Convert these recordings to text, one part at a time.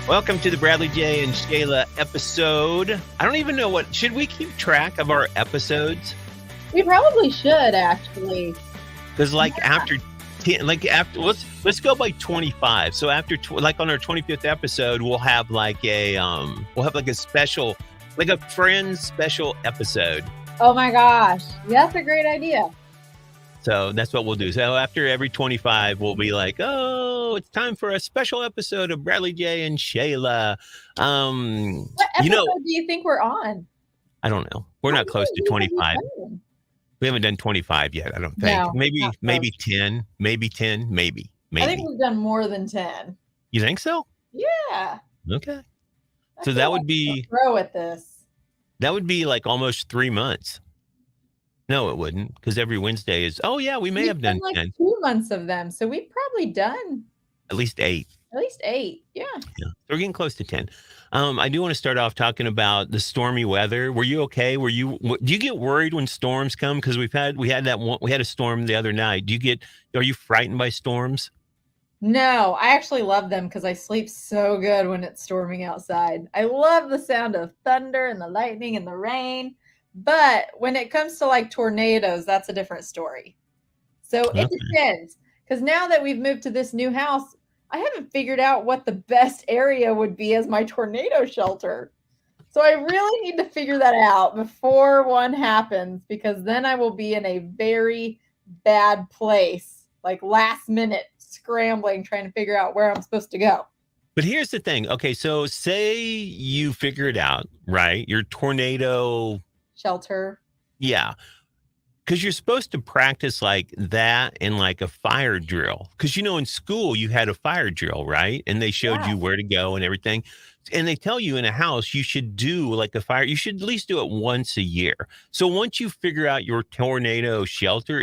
Welcome to the Bradley J and Shayla episode. I don't even know should we keep track of our episodes? We probably should, actually. Because after let's go by 25. So after on our 25th episode, we'll have a special, like a friends special episode. Oh my gosh. That's a great idea. So that's what we'll do. So after every 25, we'll be like, oh, it's time for a special episode of Bradley J and Shayla. What episode do you think we're on? I don't know. We're not close to 25. We haven't done 25 yet, I don't think. No, maybe 10, maybe 10, maybe. I think we've done more than 10. You think so? Yeah. Okay. So that would be pro at this. That would be like almost 3 months. No, it wouldn't, because every Wednesday is. Oh yeah, we have done 10. 2 months of them, so we've probably done at least 8. At least 8, yeah. So we're getting close to 10. I do want to start off talking about the stormy weather. Were you okay? Do you get worried when storms come? Because we had a storm the other night. Are you frightened by storms? No, I actually love them because I sleep so good when it's storming outside. I love the sound of thunder and the lightning and the rain. But when it comes to like tornadoes, that's a different story. So it depends. Because now that we've moved to this new house, I haven't figured out what the best area would be as my tornado shelter. So I really need to figure that out before one happens, because then I will be in a very bad place, like last minute scrambling, trying to figure out where I'm supposed to go. But here's the thing. Okay, so say you figure it out, right? Your tornado shelter. Yeah. Because you're supposed to practice like that in like a fire drill. Because, in school, you had a fire drill, right? And they showed you where to go and everything. And they tell you in a house, you should do like a fire. You should at least do it once a year. So once you figure out your tornado shelter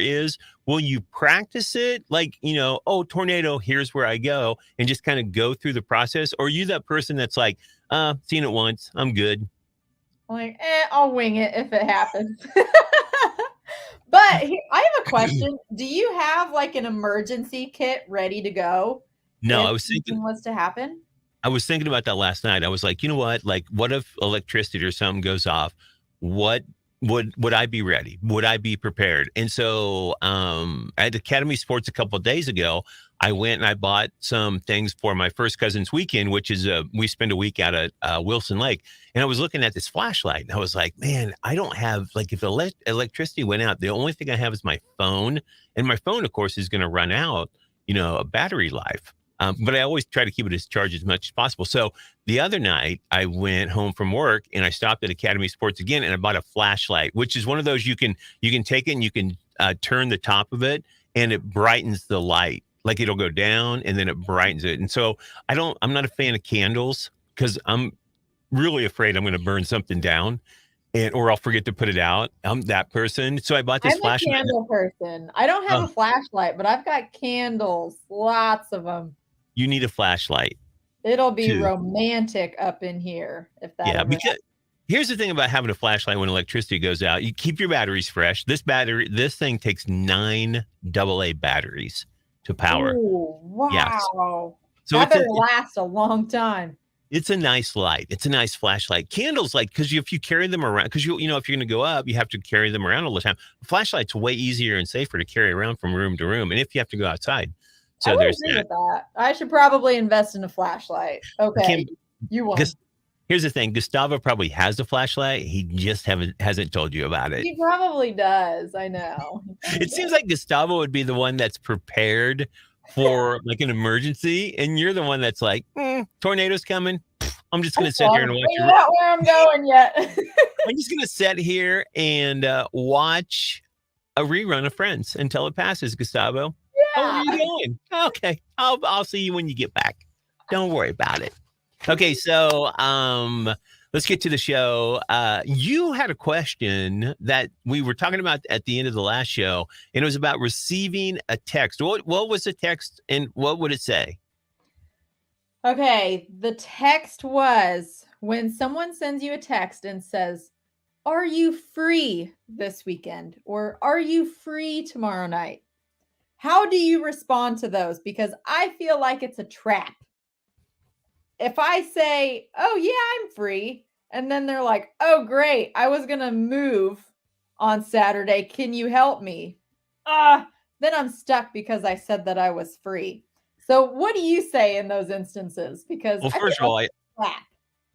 will you practice it? Like, tornado, here's where I go, and just kind of go through the process? Or are you that person that's like, seen it once, I'm good? Like, I'll wing it if it happens. But I have a question. Do you have like an emergency kit ready to go? No, I was thinking what's to happen. I was thinking about that last night. I was like, you know what? Like, what if electricity or something goes off? What would I be ready? Would I be prepared? And so at Academy Sports a couple of days ago, I went and I bought some things for my first cousin's weekend, which is we spend a week out at Wilson Lake. And I was looking at this flashlight and I was like, man, I don't have, like, if electricity went out, the only thing I have is my phone. And my phone, of course, is going to run out, a battery life. But I always try to keep it as charged as much as possible. So the other night I went home from work and I stopped at Academy Sports again and I bought a flashlight, which is one of those you can take it and you can turn the top of it and it brightens the light. Like it'll go down and then it brightens it. And so I'm not a fan of candles because I'm really afraid I'm going to burn something down or I'll forget to put it out. I'm that person. So I bought this flashlight. I'm a candle person. I don't have a flashlight, but I've got candles, lots of them. You need a flashlight. It'll be romantic up in here if that. Yeah, because here's the thing about having a flashlight when electricity goes out. You keep your batteries fresh. This thing takes 9 AA batteries to power. Ooh, wow. Yeah. So that better last a long time. It's a nice light. It's a nice flashlight. Candles, because if you carry them around, because if you're going to go up, you have to carry them around all the time. A flashlight's way easier and safer to carry around from room to room, and if you have to go outside. So there's that. I should probably invest in a flashlight. Okay, you won't. Here's the thing: Gustavo probably has a flashlight. He just hasn't told you about it. He probably does. I know. It seems like Gustavo would be the one that's prepared for like an emergency, and you're the one that's like, tornado's coming. I'm just going to sit here and watch. I'm not where I'm going yet. I'm just going to sit here and watch a rerun of Friends until it passes, Gustavo. Yeah. Oh, where are you going? Okay. I'll see you when you get back. Don't worry about it. Okay, so let's get to the show. You had a question that we were talking about at the end of the last show, and it was about receiving a text. What was the text and what would it say? Okay, the text was when someone sends you a text and says, "Are you free this weekend?" or "Are you free tomorrow night?" How do you respond to those? Because I feel like it's a trap. if I say, "Oh, yeah, I'm free," and then they're like, "Oh, great. I was gonna move on Saturday. Can you help me?" Then I'm stuck because I said that I was free. So, what do you say in those instances? Because Well, I think first of that's all, a slap.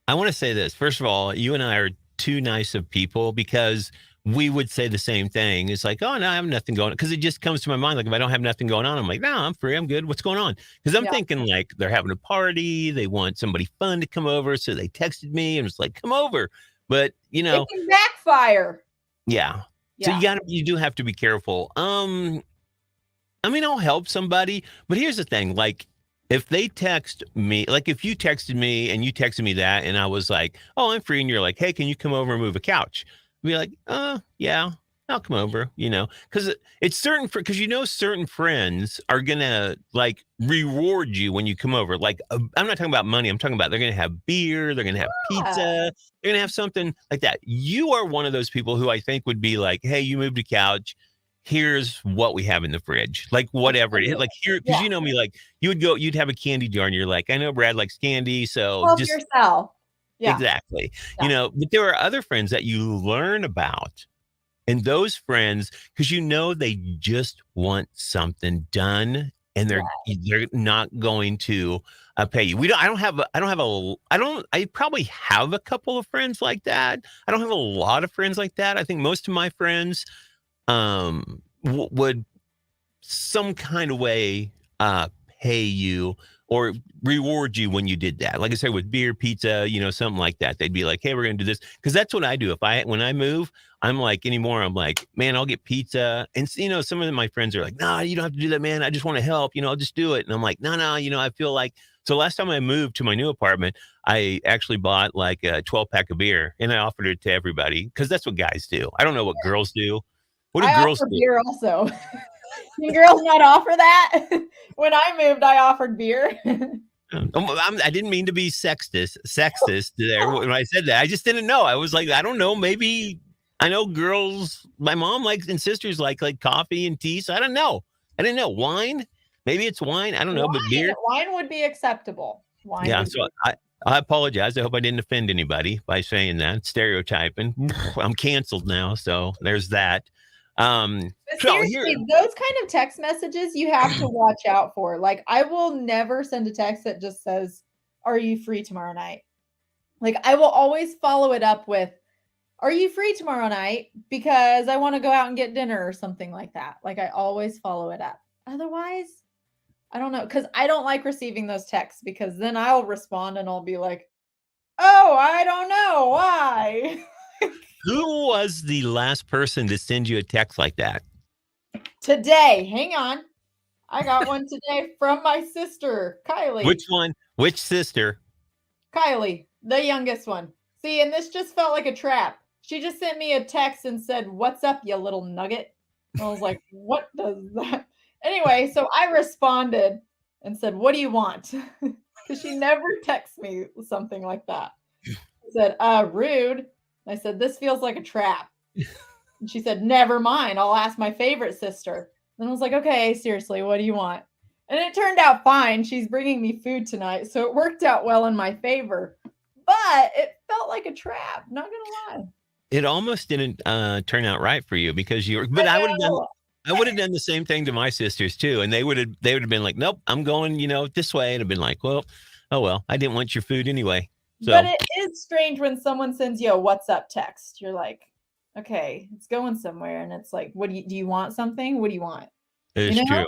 I want to say this. First of all, you and I are too nice of people because we would say the same thing. It's like, oh, no, I have nothing going on. Because it just comes to my mind. Like, if I don't have nothing going on, I'm like, no, I'm free. I'm good. What's going on? Because I'm Yeah. thinking like they're having a party. They want somebody fun to come over. So they texted me and was like, come over. But, It can backfire. yeah. So Yeah. you do have to be careful. I mean, I'll help somebody, but here's the thing, like, if they text me, like, if you texted me and you texted me that, and I was like, "Oh, I'm free," and you're like, "Hey, can you come over and move a couch?" I'd be like, yeah, I'll come over," because it's certain because certain friends are gonna like reward you when you come over. Like, I'm not talking about money. I'm talking about they're gonna have beer, they're gonna have pizza, Yeah. they're gonna have something like that. You are one of those people who I think would be like, "Hey, you moved a couch, here's what we have in the fridge," like whatever it is, Absolutely. like here, because Yeah. you know me, like you'd have a candy jar and you're like, I know Brad likes candy, so Help just yourself. Yeah. exactly, Yeah. but there are other friends that you learn about, and those friends, because they just want something done, and Yeah. they're not going to pay you. We don't. I don't have. I don't have a. I don't. I probably have a couple of friends like that. I don't have a lot of friends like that. I think most of my friends would some kind of way pay you or reward you when you did that. Like I said, with beer, pizza, something like that. They'd be like, "Hey, we're gonna do this," because that's what I do. When I move, I'm like anymore. I'm like, man, I'll get pizza, and some of my friends are like, "Nah, you don't have to do that, man. I just want to help. I'll just do it." And I'm like, "No, no, I feel like." So last time I moved to my new apartment, I actually bought like a 12-pack of beer and I offered it to everybody because that's what guys do. I don't know what girls do. What do I girls offer do? beer also. Can girls not offer that? When I moved, I offered beer. I didn't mean to be sexist there when I said that. I just didn't know. I was like, I don't know. Maybe I know girls. My mom likes and sisters like coffee and tea. So I don't know. I didn't know wine. Maybe it's wine. I don't know, but beer. Wine would be acceptable. Wine Yeah. would So be I apologize. I hope I didn't offend anybody by saying that. Stereotyping. I'm canceled now. So there's that. But So here, seriously, those kind of text messages you have to watch out for. Like, I will never send a text that just says, "Are you free tomorrow night?" Like, I will always follow it up with, "Are you free tomorrow night? Because I want to go out and get dinner," or something like that. Like, I always follow it up. Otherwise, I don't know. Because I don't like receiving those texts because then I'll respond and I'll be like, "Oh, I don't know why." who was the last person to send you a text like that? Today, hang on. I got one today from my sister, Which Kylie. one? Which sister? Kylie, the youngest one. See, and this just felt like a trap. She just sent me a text and said, "What's up, you little nugget?" And I was like, "What does that?" Anyway, so I responded and said, "What do you want?" Because she never texts me something like that. I said, rude. I said, "This feels like a trap." And she said, "Never mind. I'll ask my favorite sister." And I was like, "Okay, seriously, what do you want?" And it turned out fine. She's bringing me food tonight. So it worked out well in my favor. But it felt like a trap, not going to lie. It almost didn't turn out right for you because but I I would have done know. the same thing to my sisters too, and they would have been like, "Nope, I'm going, this way," and I've been like, "Well, oh well, I didn't want your food anyway." But So it is strange when someone sends you a "What's up" text. You're like, okay, it's going somewhere. And it's like, do you want something? What do you want? You it's know? true.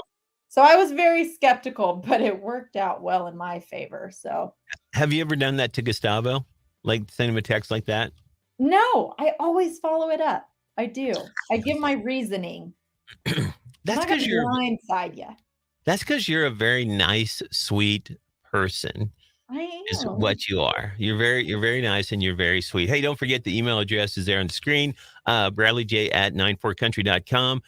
So I was very skeptical, but it worked out well in my favor. So Have you ever done that to Gustavo? Like send him a text like that? no, I always follow it up. I do. I give my reasoning. I'm That's not gonna because blindside you. you're a very nice, sweet person. I Is am. what you are. You're very nice and you're very sweet. Hey, don't forget the email address is there on the screen. BradleyJ at 94country.com.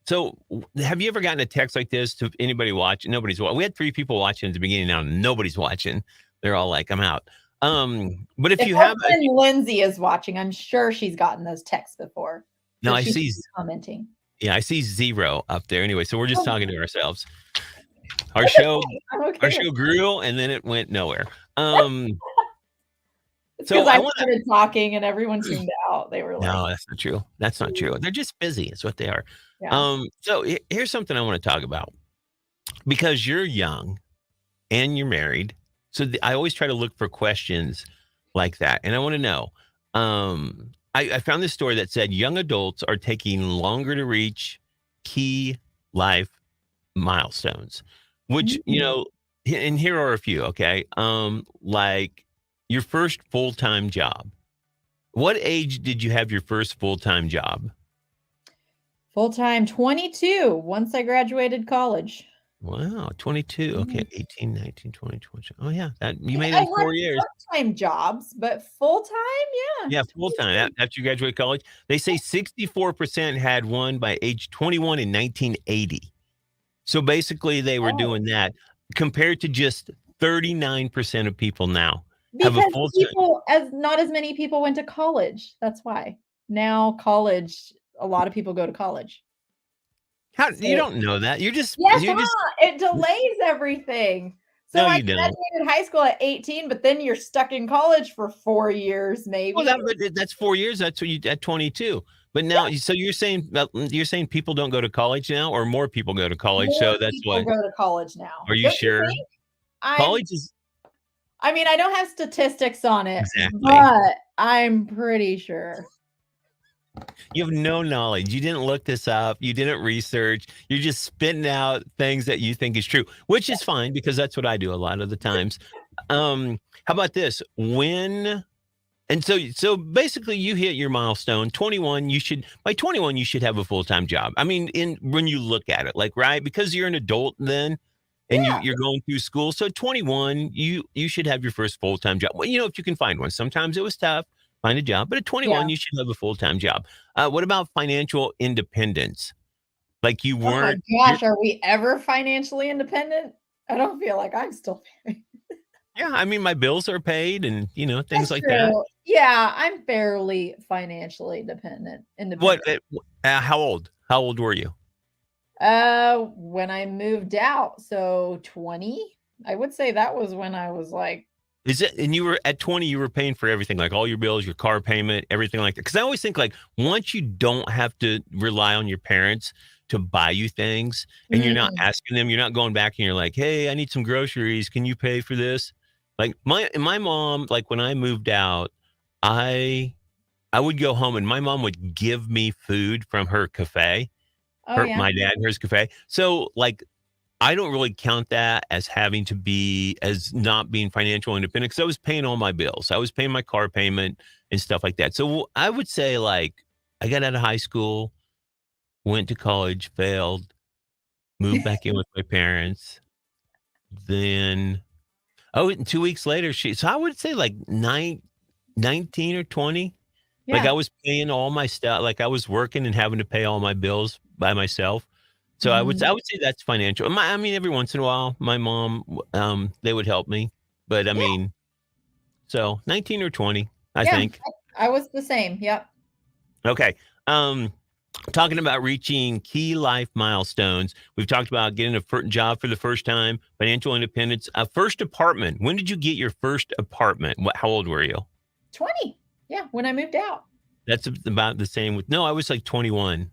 So have you ever gotten a text like this to anybody watching? Nobody's watching. We had 3 people watching at the beginning. Now nobody's watching. They're all like, I'm out. But if If you our have, friend Lindsay is watching, I'm sure she's gotten those texts before. no, So I she's see, commenting. yeah, I see 0 up there anyway. So we're just Oh, talking to ourselves. Our That's show okay. I'm our okay with show it. grew and then it went nowhere. Um, It's because so I I wanna started talking and everyone tuned out. They were like, No, that's not true. That's not true. "Mm." They're just busy, is what they are. Yeah. So here's something I wanna talk about. Because you're young and you're married, so I always try to look for questions like that, and I wanna know, I found this story that said young adults are taking longer to reach key life milestones, which, Mm. and here are a few, okay? Like your first full-time job. What age did you have your first full-time job? Full time 22 once I graduated college. Wow, 22. Okay, Mhm. 18, 19, 20, 20. Oh, yeah, that you made it I in had 4 years. part-time jobs, but full-time, yeah, Yeah, full-time 22. after you graduate college. They say 64% had one by age 21 in 1980. So, basically, they were Oh, doing that compared to just 39% of people now have a because full-time. people as not as many people went to college, that's why. Now college a lot of people go to college. How you So don't know that. yes, You just it delays everything. So No, I you don't. graduated high school at 18, but then you're stuck in college for 4 years Well, maybe. that's 4 years. That's what you at 22. But Yeah, now so you're saying people don't go to college now or more people go to college, more so that's people why. go to college now. Are you Don't you sure? think? I'm College is I mean, I don't have statistics on it, Exactly. but I'm pretty sure. You have no knowledge. You didn't look this up. You didn't research. You're just spitting out things that you think is true, which is fine because that's what I do a lot of the times. How about this? So basically you hit your milestone 21, you should by 21 you should have a full-time job. I mean, in when you look at it, like, right? Because you're an adult then and Yeah, you're going through school. So 21, you should have your first full-time job. Well, if you can find one. Sometimes it was tough, find a job, but at yeah. 21 you should have a full-time job. What about financial independence? Like you Oh my weren't you're gosh, are we ever financially independent? I don't feel like I'm still very Yeah, I mean my bills are paid and things That's like that. true. Yeah, I'm fairly financially What independent. how old? How old were you? When I moved out, so 20? I would say that was when I was like Is it and you were at 20, you were paying for everything, like all your bills, your car payment, everything like that. Because I always think like once you don't have to rely on your parents to buy you things and you're not mm, asking them, you're not going back and you're like, "Hey, I need some groceries. Can you pay for this?" Like my mom, like when I moved out, I I would go home and my mom would give me food from her cafe, oh, yeah? my dad and hers cafe. So like I don't really count that as having to be as not being financial independent because I was paying all my bills. I was paying my car payment and stuff like that. So I would say like I got out of high school, went to college, failed, moved back in with my parents. Then and 2 weeks later, so I would say like 19 or 20. Like Yeah. I was paying all my stuff. Like I was working and having to pay all my bills by myself. So Mhm. I would say that's financial. I mean, every once in a while, my mom, they would help me, but I Yeah, mean, so 19 or 20, I yeah. think. I was the same, yep. Okay. Um, Talking about reaching key life milestones. We've talked about getting a job for the first time, financial independence, a first apartment. When did you get your first apartment? How old were you? 20. Yeah, when I moved out. That's about the same with, no, I was like 21.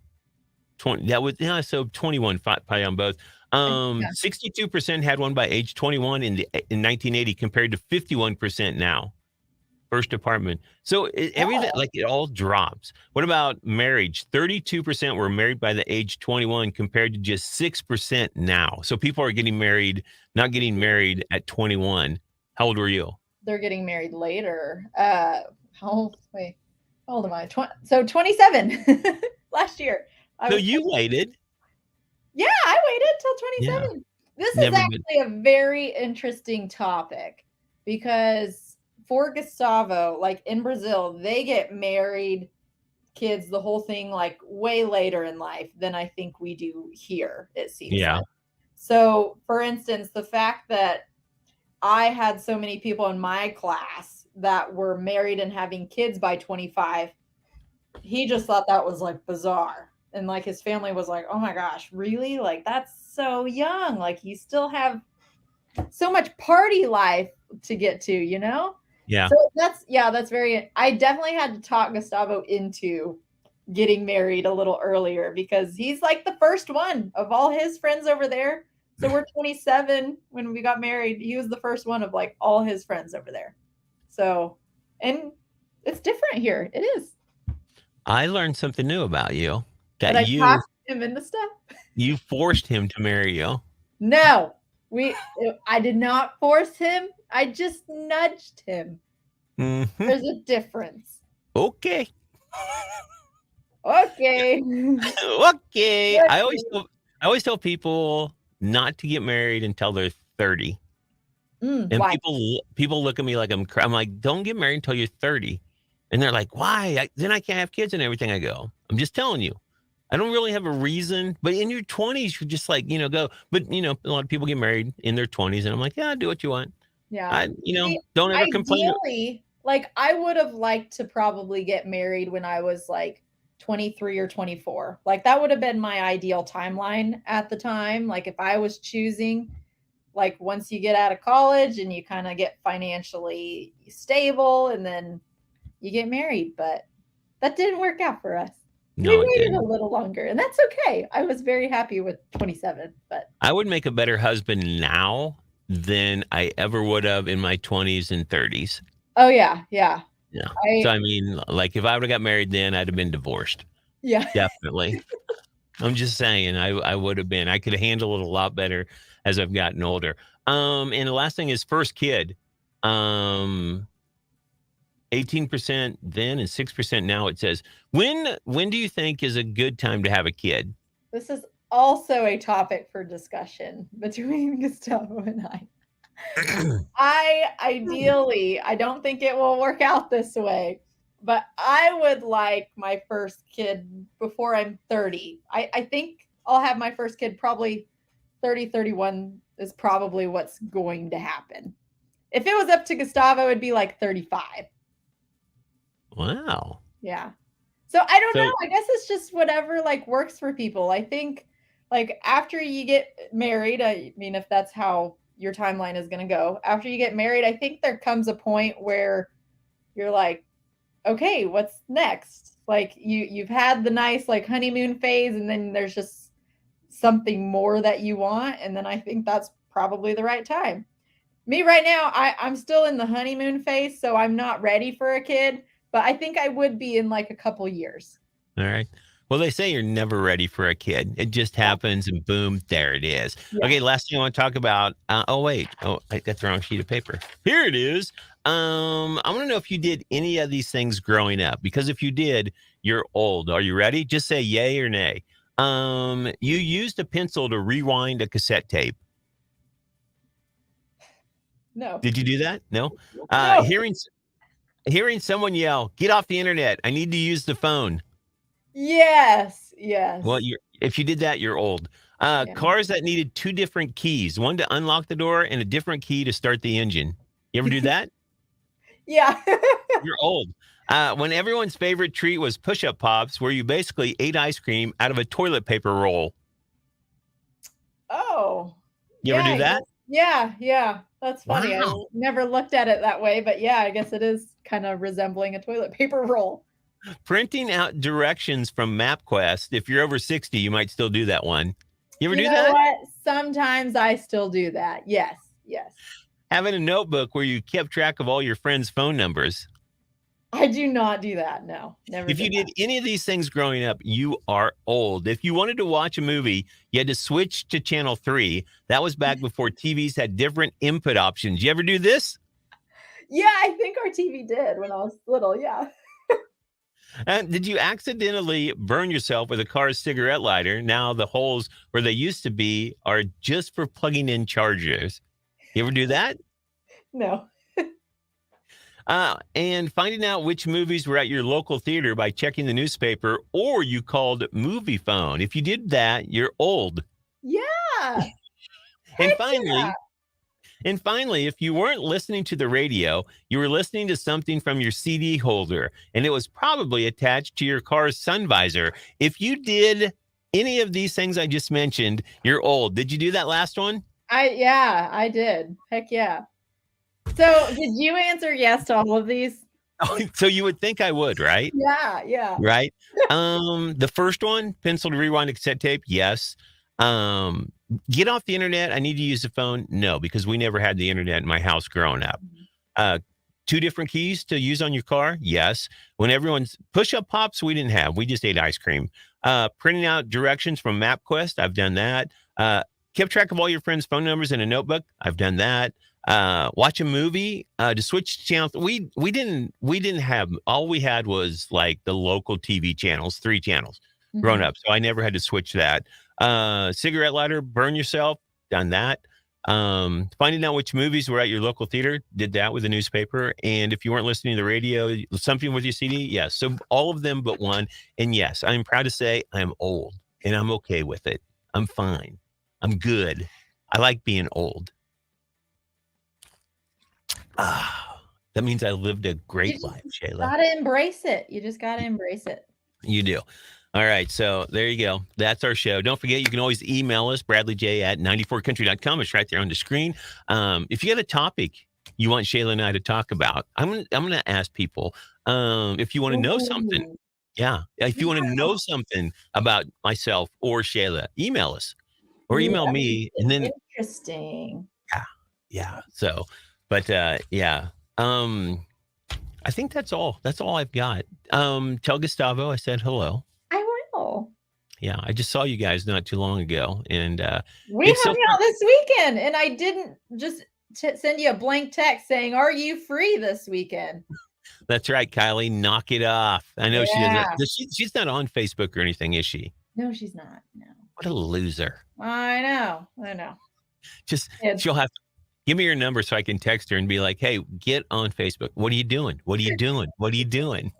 20 that was yeah, so 21 probably on both. Yeah. 62% had one by age 21 in 1980 compared to 51% now. First apartment. So everything Oh, like it all drops. What about marriage? 32% were married by the age 21 compared to just 6% now. So people are getting married, not getting married at 21. How old were you? they're getting married later. How old wait, how old am I? 27 last year. I So was you waited. Yeah, I waited till Yeah. 27. This is Never been. actually a very interesting topic because for Gustavo, like in Brazil, they get married, kids, the whole thing, like way later in life than I think we do here, it seems Yeah. like. So, for instance, the fact that I had so many people in my class that were married and having kids by 25, he just thought that was like bizarre. And like his family was like, oh my gosh, really? Like that's so young. Like you still have so much party life to get to, you know? Yeah. So that's very, I definitely had to talk Gustavo into getting married a little earlier because he's like the first one of all his friends over there. So we're 27 when we got married. He was the first one of like all his friends over there. So, and it's different here. It is. I learned something new about you, But that I talked him into stuff. you forced him to marry you. No, I did not force him. I just nudged him. Mhm. There's a difference. Okay. Okay. Okay. I Okay. always tell people not to get married until they're 30. And Why? people look at me like I'm like, don't get married until you're 30. And they're like, why? Then I can't have kids and everything. I go, I'm just telling you. I don't really have a reason, but in your 20s, you're just like, go. But, a lot of people get married in their 20s, and I'm like, yeah, do what you want. Yeah. See, Don't ever complain. ideally, like I would have liked to probably get married when I was like 23 or 24. Like that would have been my ideal timeline at the time. Like if I was choosing, like once you get out of college and you kind of get financially stable and then you get married, but that didn't work out for us. We No, it waited a didn't. little longer, and that's okay. I was very happy with 27, but I would make a better husband now than I ever would have in my 20s and 30s. oh yeah, yeah. Yeah. So, I I mean, like if I would have got married then, I'd have been divorced. yeah. Definitely. I'm just saying, I would have been. I could handle it a lot better as I've gotten older. And the last thing is first kid. 18% then and 6% now. It says, when do you think is a good time to have a kid? This is also a topic for discussion between Gustavo and I. I don't think it will work out this way, but I would like my first kid before I'm 30. I think I'll have my first kid probably 30, 31 is probably what's going to happen. If it was up to Gustavo, it would be like 35. Wow. Yeah. So I don't know. So, I guess it's just whatever like works for people. I think like after you get married, I mean, if that's how your timeline is going to go, after you get married, I think there comes a point where you're like, okay, what's next? Like you've had the nice like honeymoon phase, and then there's just something more that you want, and then I think that's probably the right time. Me right now, I'm still in the honeymoon phase, so I'm not ready for a kid, but I think I would be in like a couple years. all right. Well, they say you're never ready for a kid. It just Yeah. happens and boom, there it is. Yeah. Okay, last thing I want to talk about. Oh, wait. Oh, I got the wrong sheet of paper. Here it is. I want to know if you did any of these things growing up, because if you did, you're old. Are you ready? Just say yay or nay. You used a pencil to rewind a cassette tape. No. Did you do that? No. No. Hearing someone yell, "Get off the internet! I need to use the phone." Yes. Yes. Well, if you did that, you're old. Yeah. Cars that needed two different keys, one to unlock the door and a different key to start the engine. You ever do that? Yeah. You're old. When everyone's favorite treat was push-up pops, where you basically ate ice cream out of a toilet paper roll. Oh. You Yeah. ever do that? Yeah. Yeah. That's funny. I Wow. never looked at it that way, but yeah, I guess it is kind of resembling a toilet paper roll. Printing out directions from MapQuest. If you're over 60, you might still do that one. You ever You do know that? what? Sometimes I still do that. Yes. Yes. Having a notebook where you kept track of all your friends' phone numbers. I do not do that. No. Never If you did did any of these things growing up, you are old. If you wanted to watch a movie, you had to switch to channel 3. That was back before TVs had different input options. You ever do this? Yeah, I think our TV did when I was little. Yeah. And did you accidentally burn yourself with a car's cigarette lighter? Now the holes where they used to be are just for plugging in chargers. You ever do that? No. And finding out which movies were at your local theater by checking the newspaper, or you called movie phone. If you did that, you're old. Yeah. And Heck finally, yeah. And finally, if you weren't listening to the radio, you were listening to something from your CD holder, and it was probably attached to your car's sun visor. If you did any of these things I just mentioned, you're old. Did you do that last one? Yeah, I did. Heck yeah. So did you answer yes to all of these? Oh, so you would think I would, right? Yeah, yeah. Right. The first one, pencil to rewind a cassette tape. Yes. Get off the internet. I need to use the phone. No, because we never had the internet in my house growing up. Uh, two different keys to use on your car. Yes. When everyone's push up pops, we didn't have, we just ate ice cream. Printing out directions from MapQuest. I've done that. Kept track of all your friends' phone numbers in a notebook. I've done that. Watch a movie, to switch channels. We didn't have, all we had was like the local TV channels, 3 channels growing up. So I never had to switch that. Cigarette lighter, burn yourself, done that. Finding out which movies were at your local theater, did that with a newspaper. And if you weren't listening to the radio, something with your CD. Yes. So all of them but one. And yes, I'm proud to say I'm old and I'm okay with it. I'm fine. I'm good. I like being old. That means I lived a great life, Shayla. Gotta embrace it. You just gotta embrace it. You do. All right. So there you go. That's our show. Don't forget, you can always email us, BradleyJ at 94country.com. It's right there on the screen. If you got a topic you want Shayla and I to talk about, I'm gonna ask people, if you want to know something. Yeah. If you want to know something about myself or Shayla, email us or email me. And then interesting. Yeah. So, but yeah. I think that's all. That's all I've got. Tell Gustavo I said hello. I will. Yeah, I just saw you guys not too long ago, and we hung out this weekend, and I didn't just send you a blank text saying, "Are you free this weekend?" That's right, Kylie. Knock it off. I know she doesn't. She's not on Facebook or anything, is she? No, she's not. No. What a loser. I know. Just she'll have to give me your number so I can text her and be like, "Hey, get on Facebook. What are you doing? What are you doing? What are you doing?"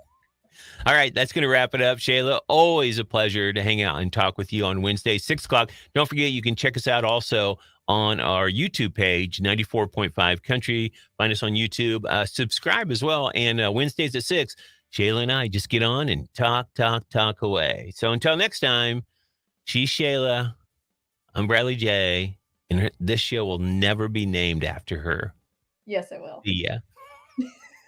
All right, that's going to wrap it up, Shayla. Always a pleasure to hang out and talk with you on Wednesday, 6 o'clock. Don't forget, you can check us out also on our YouTube page, 94.5 Country. Find us on YouTube. Subscribe as well. And Wednesdays at 6, Shayla and I just get on and talk away. So until next time, she's Shayla. I'm Bradley J. And this show will never be named after her. Yes, it will. See ya.